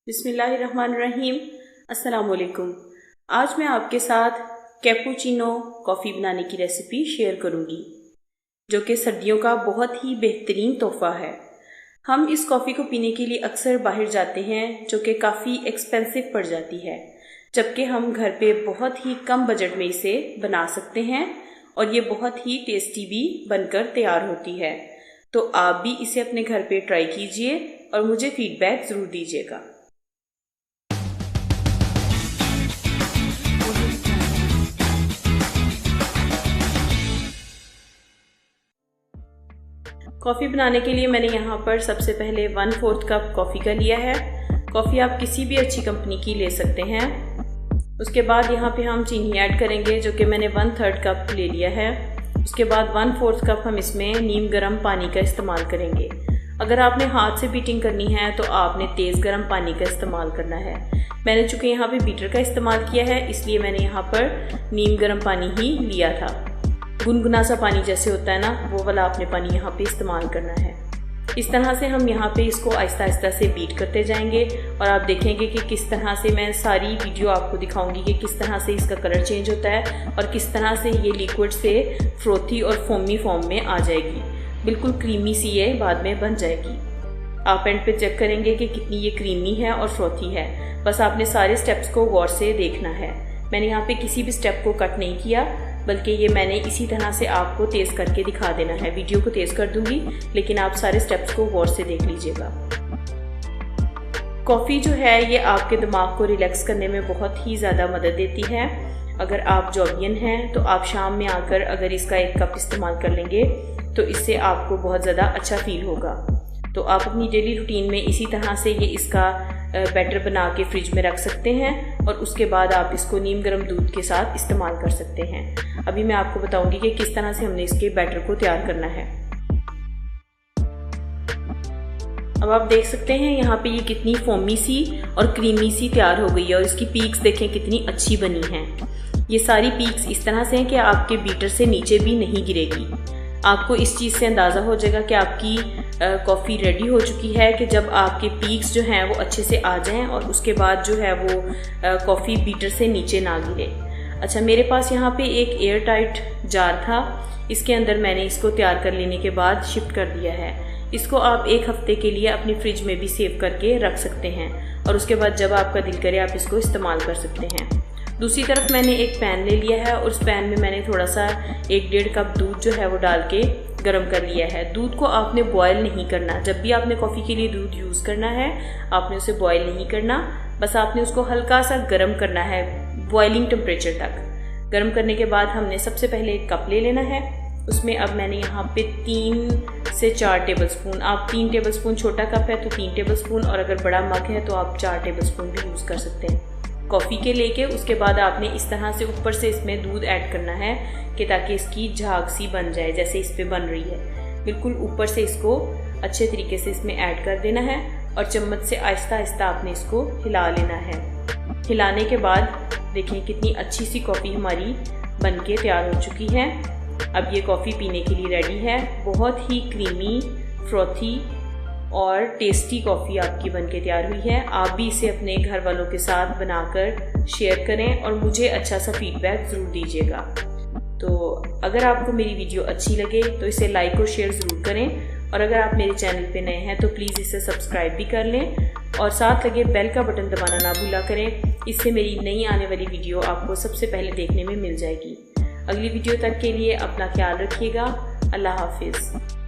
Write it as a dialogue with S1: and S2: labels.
S1: बिस्मिल्लाहिर्रहमानिर्रहीम। अस्सलाम वालेकुम। आज मैं आपके साथ कैपुचिनो कॉफ़ी बनाने की रेसिपी शेयर करूंगी, जो कि सर्दियों का बहुत ही बेहतरीन तोहफ़ा है। हम इस कॉफ़ी को पीने के लिए अक्सर बाहर जाते हैं, जो कि काफ़ी एक्सपेंसिव पड़ जाती है, जबकि हम घर पे बहुत ही कम बजट में इसे बना सकते हैं और ये बहुत ही टेस्टी भी बनकर तैयार होती है। तो आप भी इसे अपने घर पे ट्राई कीजिए और मुझे फीडबैक ज़रूर दीजिएगा। कॉफ़ी बनाने के लिए मैंने यहाँ पर सबसे पहले 1/4 कप कॉफ़ी का लिया है। कॉफ़ी आप किसी भी अच्छी कंपनी की ले सकते हैं। उसके बाद यहाँ पे हम चीनी ऐड करेंगे, जो कि मैंने 1/3 कप ले लिया है। उसके बाद 1/4 कप हम इसमें नीम गर्म पानी का इस्तेमाल करेंगे। अगर आपने हाथ से बीटिंग करनी है तो आपने तेज़ गर्म पानी का इस्तेमाल करना है। मैंने चूँकि यहाँ पे बीटर का इस्तेमाल किया है, इसलिए मैंने यहाँ पर नीम गर्म पानी ही लिया था। गुनगुना सा पानी जैसे होता है ना, वो वाला आपने पानी यहाँ पे इस्तेमाल करना है। इस तरह से हम यहाँ पे इसको आहिस्ता आहिस्ता से बीट करते जाएंगे और आप देखेंगे कि किस तरह से मैं सारी वीडियो आपको दिखाऊंगी कि किस तरह से इसका कलर चेंज होता है और किस तरह से ये लिक्विड से फ्रोथी और फोमी फॉर्म में आ जाएगी। बिल्कुल क्रीमी सी ये बाद में बन जाएगी। आप एंड पे चेक करेंगे कि कितनी ये क्रीमी है और फ्रोथी है। बस आपने सारे स्टेप्स को गौर से देखना है। मैंने यहाँ पे किसी भी स्टेप को कट नहीं किया, बल्कि ये मैंने इसी तरह से आपको तेज़ करके दिखा देना है। वीडियो को तेज़ कर दूंगी, लेकिन आप सारे स्टेप्स को गौर से देख लीजिएगा। कॉफ़ी जो है ये आपके दिमाग को रिलैक्स करने में बहुत ही ज़्यादा मदद देती है। अगर आप जॉबियन हैं तो आप शाम में आकर अगर इसका 1 कप इस्तेमाल कर लेंगे तो इससे आपको बहुत ज़्यादा अच्छा फील होगा। तो आप अपनी डेली रूटीन में इसी तरह से ये इसका बैटर बना के फ्रिज में रख सकते हैं और उसके बाद आप इसको नीम गर्म दूध के साथ इस्तेमाल कर सकते हैं। अभी मैं आपको बताऊंगी कि किस तरह से हमने इसके बैटर को तैयार करना है। अब आप देख सकते हैं यहाँ पे ये कितनी फोमी सी और क्रीमी सी तैयार हो गई है और इसकी पीक्स देखें कितनी अच्छी बनी हैं। ये सारी पीक्स इस तरह से हैं कि आपके बीटर से नीचे भी नहीं गिरेगी। आपको इस चीज़ से अंदाज़ा हो जाएगा कि आपकी कॉफ़ी रेडी हो चुकी है कि जब आपके पीक्स जो हैं वो अच्छे से आ जाएं और उसके बाद जो है वो कॉफ़ी बीटर से नीचे ना गिरे। अच्छा, मेरे पास यहाँ पे एक एयर टाइट जार था, इसके अंदर मैंने इसको तैयार कर लेने के बाद शिफ्ट कर दिया है। इसको आप 1 हफ्ते के लिए अपनी फ्रिज में भी सेव करके रख सकते हैं और उसके बाद जब आपका दिल करे आप इसको इस्तेमाल कर सकते हैं। दूसरी तरफ मैंने एक पैन ले लिया है और उस पैन में मैंने थोड़ा सा 1-1.5 कप दूध जो है वो डाल के गर्म कर लिया है। दूध को आपने बॉयल नहीं करना। जब भी आपने कॉफ़ी के लिए दूध यूज़ करना है आपने उसे बॉयल नहीं करना, बस आपने उसको हल्का सा गर्म करना है बॉइलिंग टेम्परेचर तक। गर्म करने के बाद हमने सबसे पहले 1 कप ले लेना है। उसमें अब मैंने यहाँ पे 3 से 4 टेबलस्पून, आप 3 टेबलस्पून, छोटा कप है तो 3 टेबलस्पून और अगर बड़ा मग है तो आप 4 टेबलस्पून भी यूज़ कर सकते हैं कॉफ़ी के लेके। उसके बाद आपने इस तरह से ऊपर से इसमें दूध ऐड करना है कि ताकि इसकी झाग सी बन जाए जैसे इस पे बन रही है। बिल्कुल ऊपर से इसको अच्छे तरीके से इसमें ऐड कर देना है और चम्मच से आहिस्ता आहिस्ता आपने इसको हिला लेना है। हिलाने के बाद देखें कितनी अच्छी सी कॉफ़ी हमारी बनके तैयार हो चुकी है। अब ये कॉफ़ी पीने के लिए रेडी है। बहुत ही क्रीमी, फ्रोथी और टेस्टी कॉफ़ी आपकी बनके तैयार हुई है। आप भी इसे अपने घर वालों के साथ बनाकर शेयर करें और मुझे अच्छा सा फीडबैक ज़रूर दीजिएगा। तो अगर आपको मेरी वीडियो अच्छी लगे तो इसे लाइक और शेयर ज़रूर करें और अगर आप मेरे चैनल पे नए हैं तो प्लीज़ इसे सब्सक्राइब भी कर लें और साथ लगे बेल का बटन दबाना ना भूला करें। इससे मेरी नई आने वाली वीडियो आपको सबसे पहले देखने में मिल जाएगी। अगली वीडियो तक के लिए अपना ख्याल रखिएगा। अल्लाह हाफिज़।